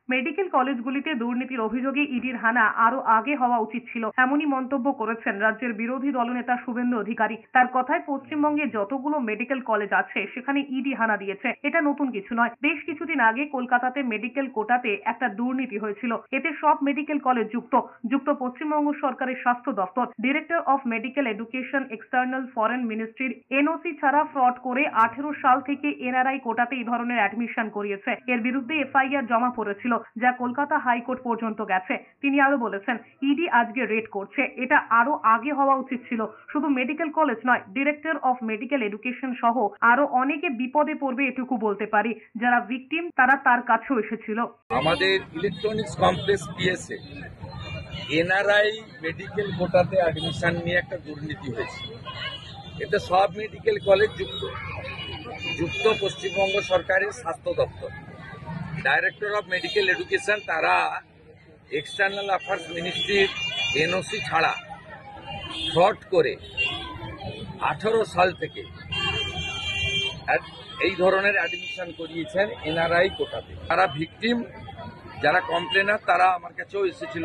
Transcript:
Medical কলেজগুলিতে দুর্নীতির অভিযোগে ইডির হানা আরো আগে হওয়া উচিত ছিল, এমনই মন্তব্য করেছেন রাজ্যের বিরোধী দলনেতা শুভেন্দু অধিকারী। তার কথায় পশ্চিমবঙ্গে যতগুলো মেডিকেল কলেজ আছে সেখানে ইডি হানা দিয়েছে, এটা নতুন কিছু নয়। বেশ কিছুদিন আগে কলকাতাতে মেডিকেল কোটাতে একটা দুর্নীতি হয়েছিল, এতে সব মেডিকেল কলেজ যুক্ত পশ্চিমবঙ্গ সরকারের স্বাস্থ্য দপ্তর। Director of medical education external foreign মিনিস্ট্রির এনওসি ছাড়া ফ্রড করে 18 সাল থেকে এনআরআই কোটাতে এই ধরনের অ্যাডমিশন করিয়েছে। এর বিরুদ্ধে এফআইআর জমা পড়েছিল, যা কলকাতা হাইকোর্ট পর্যন্ত গেছে। তিনি আরো বলেছেন, ইডি আজকে রেড করছে, এটা আরো আগে হওয়া উচিত ছিল। শুধু মেডিকেল কলেজ নয়, ডিরেক্টর অফ মেডিকেল এডুকেশন সহ আরো অনেকে বিপদে পড়বে এটুকু বলতে পারি। যারা ভিকটিম তারা তার কাছেও এসেছিল। আমাদের electronics complex PSA NRI medical কোটাতে অ্যাডমিশন নিয়ে একটা দুর্নীতি হয়েছে। এতে সব মেডিকেল কলেজ যুক্ত পশ্চিমবঙ্গ সরকারের স্বাস্থ্য দপ্তর। ডাইরেক্টর অফ মেডিকেল এডুকেশন তারা এক্সটার্নাল অ্যাফেয়ার্স মিনিস্ট্রির এনওসি ছাড়া ফ্রড করে 18 সাল থেকে এই ধরনের অ্যাডমিশন করিয়েছেন এনআরআই কোটাতে। তারা ভিকটিম, যারা কমপ্লেনার তারা আমার কাছেও এসেছিল।